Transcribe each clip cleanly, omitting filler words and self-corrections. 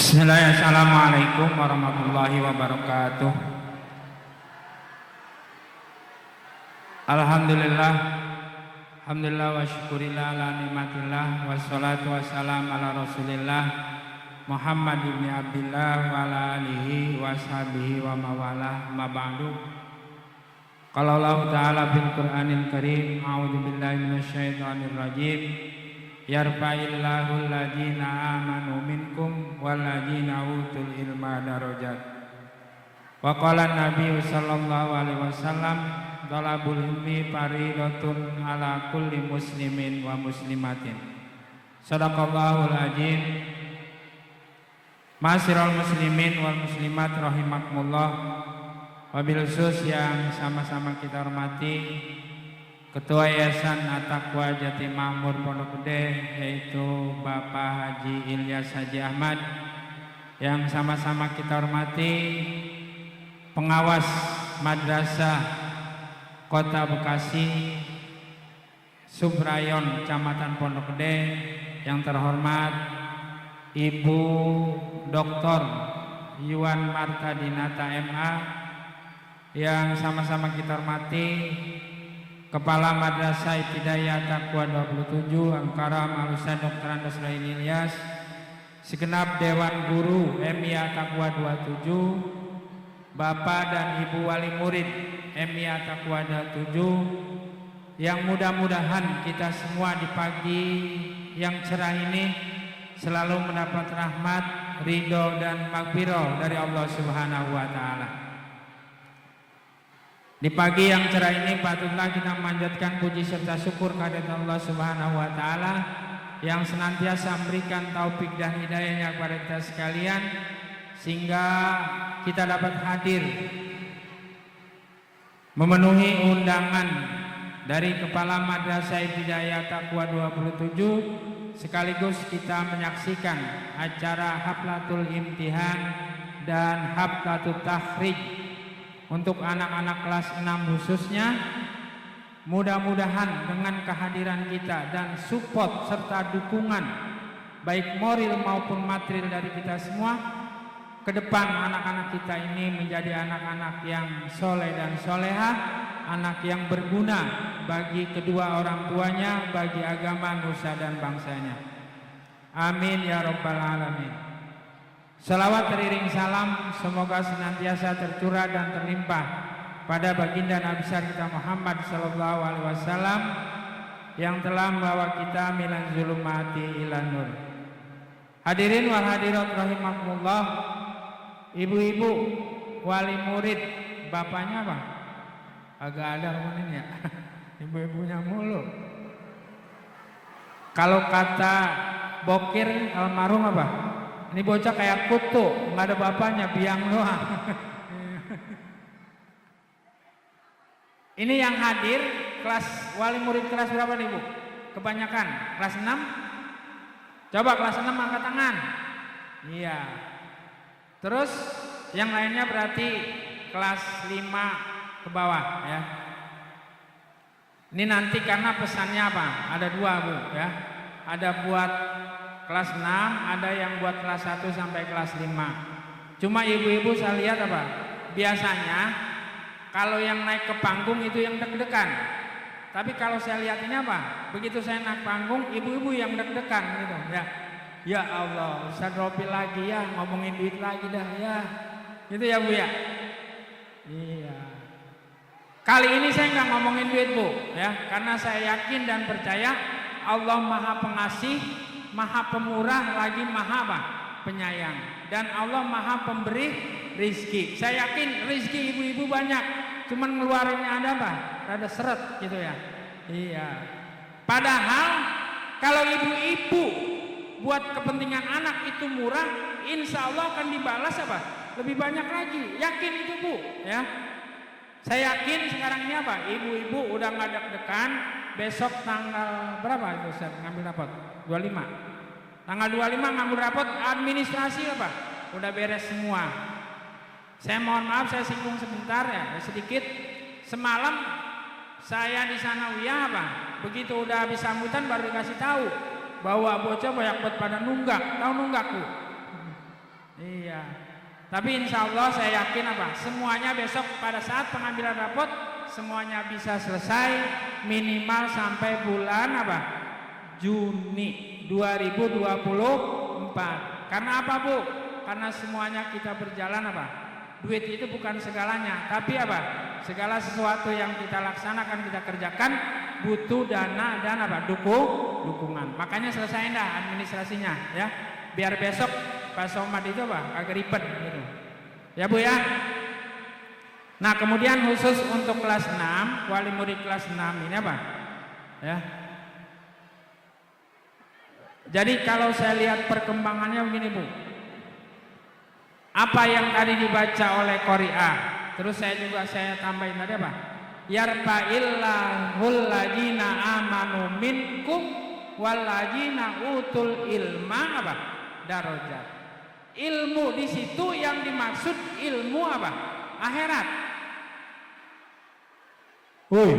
Bismillahirrahmanirrahim. Assalamualaikum warahmatullahi wabarakatuh. Alhamdulillah, alhamdulillah wa syukurillah ala nikmatillah wassalatu wassalam ala rasulillah Muhammad ibn Abdillah wa ala alihi wa sahbihi wa mawalah ma ba'du. Qala Allah ta'ala fil Qur'anil Karim, a'udzu billahi minasyaitonir rajim. Yarfa'illahu alladhina amanu minkum walladhina utul ilma darajat. Wa qala Nabi sallallahu alaihi wasallam, talabul ilmi faridatun ala kulli muslimin wa muslimatin. Shadaqallahul azim. Ma'asyiral muslimin wal muslimat rahimakumullah. Wabil khusus yang sama-sama kita hormati Ketua Yayasan At-Taqwa Jatimahmur Pondok Gede, yaitu Bapak Haji Ilyas Haji Ahmad, yang sama-sama kita hormati pengawas Madrasah Kota Bekasi Subrayon Kecamatan Pondok Gede, yang terhormat Ibu Dr. Yuan Marta Dinata MA, yang sama-sama kita hormati Kepala Madrasah Ibtidaiyah Taqwa 27 Angkaram Al-Ustaz Dr. Andes Rahim Ilyas, segenap Dewan Guru MIA Taqwa 27, Bapak dan Ibu Wali Murid MIA Taqwa 27, yang mudah-mudahan kita semua di pagi yang cerah ini selalu mendapat rahmat, ridho dan maghfirah dari Allah Subhanahu wa Ta'ala. Di pagi yang cerah ini patutlah kita memanjatkan puji serta syukur kehadirat Allah Subhanahu wa Ta'ala yang senantiasa memberikan taufik dan hidayahnya kepada kita sekalian, sehingga kita dapat hadir memenuhi undangan dari Kepala Madrasah Ibtidaiyah Taqwa 27, sekaligus kita menyaksikan acara Haflatul Imtihan dan Haflatul Takhrij untuk anak-anak kelas 6 khususnya. Mudah-mudahan dengan kehadiran kita dan support serta dukungan baik moral maupun material dari kita semua, ke depan anak-anak kita ini menjadi anak-anak yang soleh dan solehah, anak yang berguna bagi kedua orang tuanya, bagi agama, nusa dan bangsanya. Amin ya rabbal alamin. Salawat teriring salam semoga senantiasa tercurah dan terlimpah pada baginda Nabi besar kita Muhammad sallallahu alaihi wasallam yang telah membawa kita minan zulumati ilan nur. Hadirin wal hadirat rahimakumullah, ibu-ibu wali murid, bapaknya apa? Agak ada ini ya. Ibu-ibunya mulu. Kalau kata Bokir almarhum apa? Ini bocah kayak kutu, nggak ada bapaknya, biang doang. Ini yang hadir kelas wali murid kelas berapa nih Bu? Kebanyakan kelas 6? Coba kelas 6 angkat tangan. Iya. Terus yang lainnya berarti kelas 5 ke bawah ya. Ini nanti karena pesannya apa? Ada 2 Bu ya. Ada buat kelas 6, ada yang buat kelas 1 sampai kelas 5. Cuma ibu-ibu saya lihat apa? Biasanya kalau yang naik ke panggung itu yang deg-degan. Tapi kalau saya lihat ini apa? Begitu saya naik panggung, ibu-ibu yang deg-degan gitu ya. Ya Allah, Ustaz Robi lagi ya, ngomongin duit lagi dah ya. Gitu ya Bu ya. Iya. Kali ini saya nggak ngomongin duit Bu ya, karena saya yakin dan percaya Allah Maha Pengasih, Maha Pemurah, lagi Maha apa? Penyayang. Dan Allah Maha Pemberi rizki. Saya yakin rizki ibu-ibu banyak, cuman ngeluarinnya ada apa? Rada seret gitu ya. Iya. Padahal kalau ibu-ibu buat kepentingan anak itu murah, insya Allah akan dibalas apa? Lebih banyak lagi. Yakin itu Bu ya. Saya yakin sekarang ini apa? Ibu-ibu udah nggak deg-degan. Besok tanggal berapa itu saya ngambil rapat? 25. Tanggal 25 ngambil rapat administrasi apa? Udah beres semua. Saya mohon maaf saya singgung sebentar ya, sedikit. Semalam saya di sana apa? Begitu udah habis sambutan baru dikasih tahu bahwa bocah banyak buat pada nunggak. Tahu nunggak Bu? Iya. Tapi insya Allah saya yakin apa? Semuanya besok pada saat pengambilan rapot semuanya bisa selesai minimal sampai bulan apa? Juni 2024. Karena apa, Bu? Karena semuanya kita berjalan apa? Duit itu bukan segalanya, tapi apa? Segala sesuatu yang kita laksanakan, kita kerjakan butuh dana dan apa? Dukungan. Makanya selesai dah administrasinya ya. Biar besok Pak Somad itu apa? Agak ribet gitu. Ya Bu ya. Nah, kemudian khusus untuk kelas 6, wali murid kelas 6 ini apa? Ya. Jadi kalau saya lihat perkembangannya begini, Bu. Apa yang tadi dibaca oleh Qori'ah, terus saya tambahin tadi apa? Yarfa'illahul ladzina amanu minkum wal ladzina utul ilma apa? Darajat. Ilmu di situ yang dimaksud ilmu apa? Akhirat. Woi,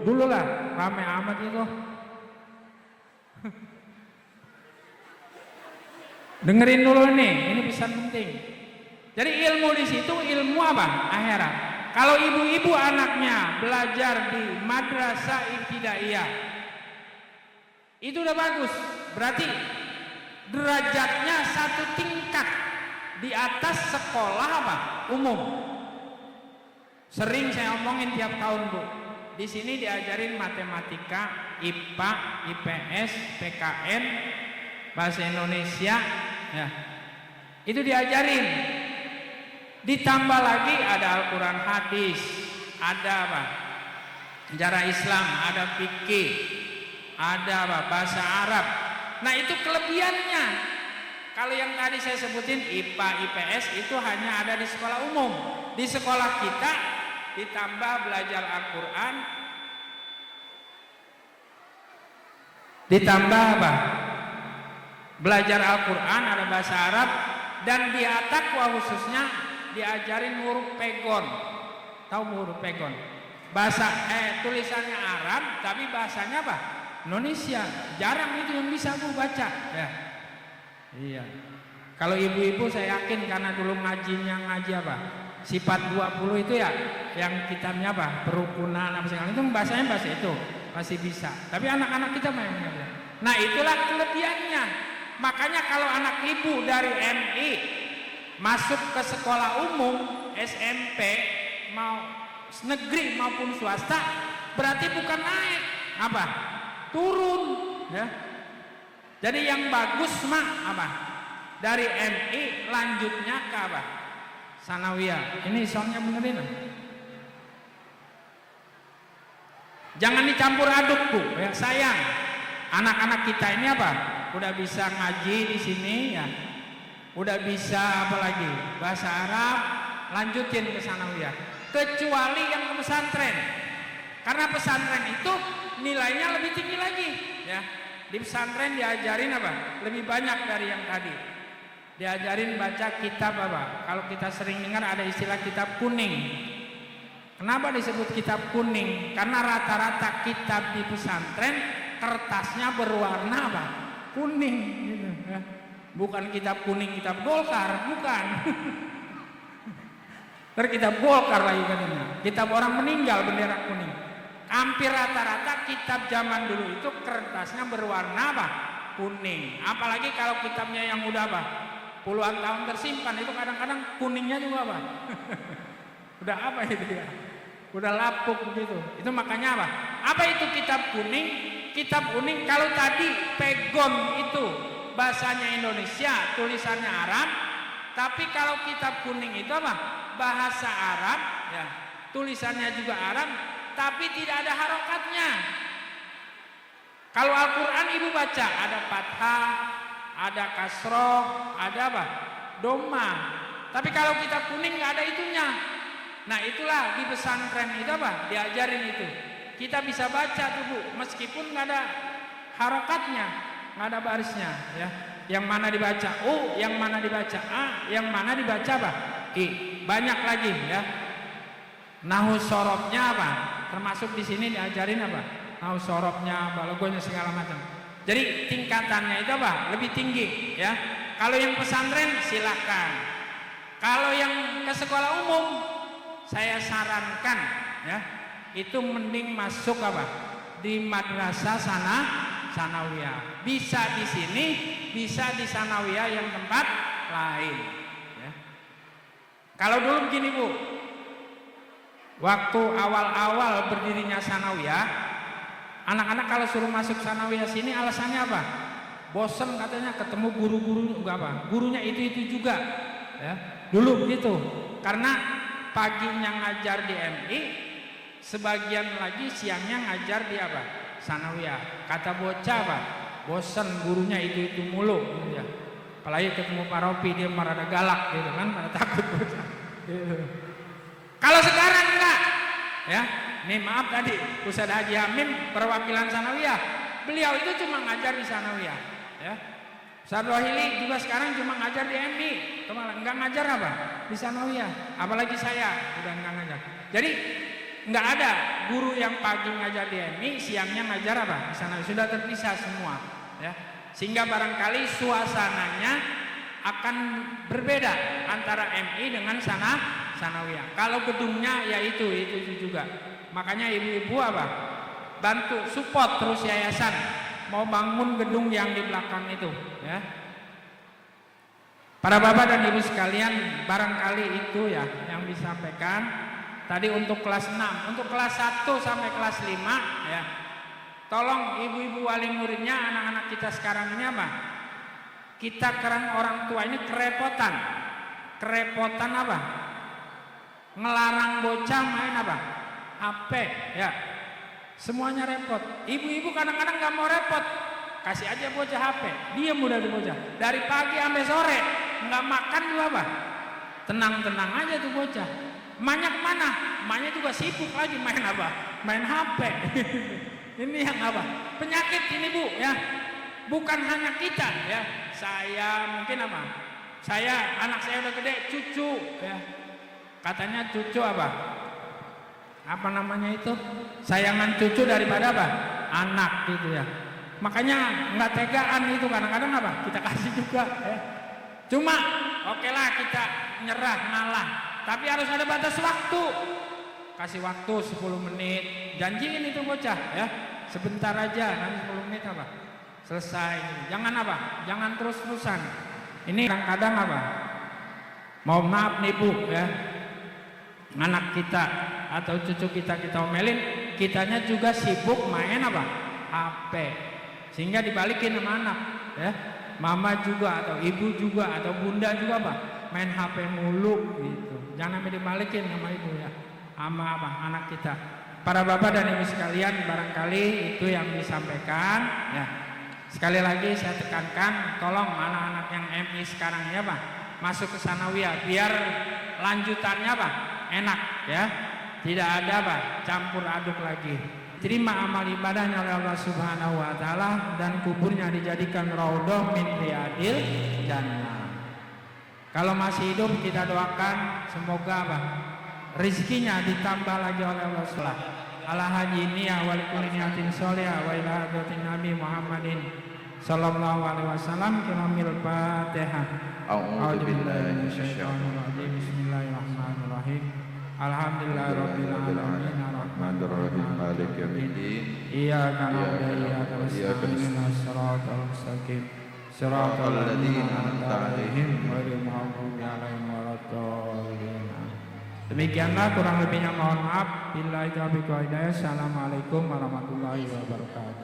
dulu lah, rame amat itu. Dengerin dulu nih, ini pesan penting. Jadi ilmu di situ ilmu apa? Akhirat. Kalau ibu-ibu anaknya belajar di madrasah ibtidaiyah, itu udah bagus. Berarti derajatnya satu tingkat di atas sekolah apa? Umum. Sering saya omongin tiap tahun, Bu. Di sini diajarin matematika, IPA, IPS, PKN, bahasa Indonesia, ya. Itu diajarin. Ditambah lagi ada Al-Quran hadis, ada apa? Sejarah Islam, ada fikih, ada apa? Bahasa Arab. Nah, itu kelebihannya. Kalau yang tadi saya sebutin IPA, IPS itu hanya ada di sekolah umum. Di sekolah kita ditambah belajar Al-Quran, ditambah apa? Belajar Al-Quran, ada bahasa Arab, dan di At-Taqwa khususnya diajarin huruf pegon. Tahu huruf pegon? Bahasa tulisannya Arab tapi bahasanya apa? Indonesia. Jarang itu yang bisa aku baca ya. Iya. Kalau ibu-ibu saya yakin karena dulu ngajinya ngaji apa? Sifat 20 itu ya yang kitabnya apa? Perukunan apa segala itu bahasanya bahasa itu masih bisa. Tapi anak-anak kita memang enggak. Nah, itulah kelebihannya. Makanya kalau anak ibu dari MI masuk ke sekolah umum SMP mau negeri maupun swasta berarti bukan naik apa? Turun ya. Jadi yang bagus mah apa? Dari MI lanjutnya ke apa? Sanawiyah. Ini soundnya benerin. Jangan dicampur aduk, Bu. Ya, sayang. Anak-anak kita ini apa? Udah bisa ngaji di sini ya. Udah bisa apa lagi? Bahasa Arab, lanjutin ke sanawiyah. Kecuali yang ke pesantren. Karena pesantren itu nilainya lebih tinggi lagi, ya. Di pesantren diajarin apa? Lebih banyak dari yang tadi. Diajarin baca kitab apa? Kalau kita sering dengar ada istilah kitab kuning. Kenapa disebut kitab kuning? Karena rata-rata kitab di pesantren kertasnya berwarna apa? Kuning gitu, ya. Bukan kitab kuning, kitab Golkar, bukan. Terus kitab Golkar lagi katanya. Kitab orang meninggal bendera kuning. Hampir rata-rata kitab zaman dulu itu kertasnya berwarna apa? Kuning. Apalagi kalau kitabnya yang udah apa? Puluhan tahun tersimpan itu kadang-kadang kuningnya juga apa? Udah apa itu ya? Udah lapuk begitu. Itu makanya apa? Apa itu kitab kuning? Kitab kuning kalau tadi pegon itu bahasanya Indonesia, tulisannya Arab. Tapi kalau kitab kuning itu apa? Bahasa Arab, ya. Tulisannya juga Arab, tapi tidak ada harokatnya. Kalau Al-Quran ibu baca ada fathah, ada kasroh, ada apa? Doma. Tapi kalau kitab kuning nggak ada itunya. Nah, itulah di pesantren itu apa? Diajarin itu. Kita bisa baca tuh, Bu, meskipun nggak ada harokatnya, nggak ada barisnya, ya. Yang mana dibaca U, yang mana dibaca A, yang mana dibaca apa? I. Banyak lagi, ya. Nahu sorobnya apa? Termasuk di sini diajarin apa? Nahu sorobnya, balagonya segala macam. Jadi tingkatannya itu apa? Lebih tinggi, ya. Kalau yang pesantren silakan. Kalau yang ke sekolah umum, saya sarankan ya, itu mending masuk apa? Di madrasah sanawiyah. Bisa di sini, bisa di sanawiyah yang tempat lain. Ya. Kalau dulu begini Bu, waktu awal-awal berdirinya sanawiyah, anak-anak kalau suruh masuk sanawiyah sini alasannya apa? Bosen katanya ketemu guru-guru enggak apa? Gurunya itu juga. Ya. Dulu begitu. Karena paginya ngajar di MI, sebagian lagi siangnya ngajar di apa? Sanawiyah. Kata bocah apa? Bosen gurunya itu mulu gitu ya. Apalagi ketemu Pak Ropi dia marah galak gitu kan, pada takut bocah. Gitu. Kalau sekarang enggak, ya, nih maaf tadi Ustaz Haji Hamim perwakilan sanawiyah, beliau itu cuma ngajar di sanawiyah, ya. Ustaz Wahili juga sekarang cuma ngajar di MI, enggak ngajar apa di sanawiyah, apalagi saya udah enggak ngajar. Jadi enggak ada guru yang pagi ngajar di MI, siangnya ngajar apa di sanawiyah, sudah terpisah semua, ya. Sehingga barangkali suasananya akan berbeda antara MI dengan sanawiyah. Kalau gedungnya ya itu juga. Makanya ibu-ibu apa? Bantu support terus yayasan mau bangun gedung yang di belakang itu, ya. Para bapak dan ibu sekalian, barangkali itu ya yang disampaikan tadi untuk kelas 6, untuk kelas 1 sampai kelas 5 ya. Tolong ibu-ibu wali muridnya, anak-anak kita sekarang ini apa? Kita karena orang tua ini kerepotan apa? Ngelarang bocah main apa? HP ya. Semuanya repot. Ibu-ibu kadang-kadang gak mau repot, kasih aja bocah HP, diam udah di bocah dari pagi sampai sore, nggak makan juga apa? Tenang-tenang aja tuh bocah. Emaknya kemana? Emaknya juga sibuk lagi main apa? Main HP. Ini yang apa? Penyakit ini Bu ya. Bukan hanya kita ya. Saya mungkin apa? Anak saya udah gede, cucu ya. Katanya cucu apa? Apa namanya itu? Sayangan cucu daripada apa? Anak gitu ya. Makanya nggak tegaan itu kadang-kadang apa? Kita kasih juga ya. Cuma oke lah kita nyerah, ngalah. Tapi harus ada batas waktu. Kasih waktu 10 menit. Janjiin itu bocah ya. Sebentar aja, nanti 10 menit apa? Selesai. Jangan apa? Jangan terus-terusan. Ini kadang-kadang apa? Mohon maaf nih Bu ya. Anak kita atau cucu kita omelin, kitanya juga sibuk main apa? HP. Sehingga dibalikin sama anak ya. Mama juga atau ibu juga atau bunda juga apa? Main HP mulu gitu. Jangan sampai dibalikin sama ibu ya. Sama apa? Anak kita. Para bapak dan ibu sekalian, barangkali itu yang disampaikan ya. Sekali lagi saya tekankan, tolong anak-anak yang MI sekarang ya Pak, masuk ke sanawiyah biar lanjutannya Pak enak ya. Tidak ada Pak campur aduk lagi. Terima amal ibadahnya oleh Allah Subhanahu wa taala dan kuburnya dijadikan raudhah min riyadil jannah. Kalau masih hidup kita doakan semoga Pak rizkinya ditambah lagi oleh Allah Subhanahu ala haji niyah wal kulli niyatin sholihah wa ila hadratin Nabi Muhammadin sallallahu alaihi wasallam kiramil Fatihah. A'udzu billahi minasyaitonir rajim. Bismillahirrahmanirrahim. Alhamdulillahirabbil alamin arrahmanir rahim maliki yaumiddin. Iyyaka na'budu wa iyyaka nasta'in ihdinas siratal mustaqim. Siratal ladzina an'amta 'alaihim ghairil maghdubi 'alaihim waladdallin. Demikianlah kurang lebihnya mohon maaf. Billahi taufiq wal hidayah. Assalamualaikum warahmatullahi wabarakatuh.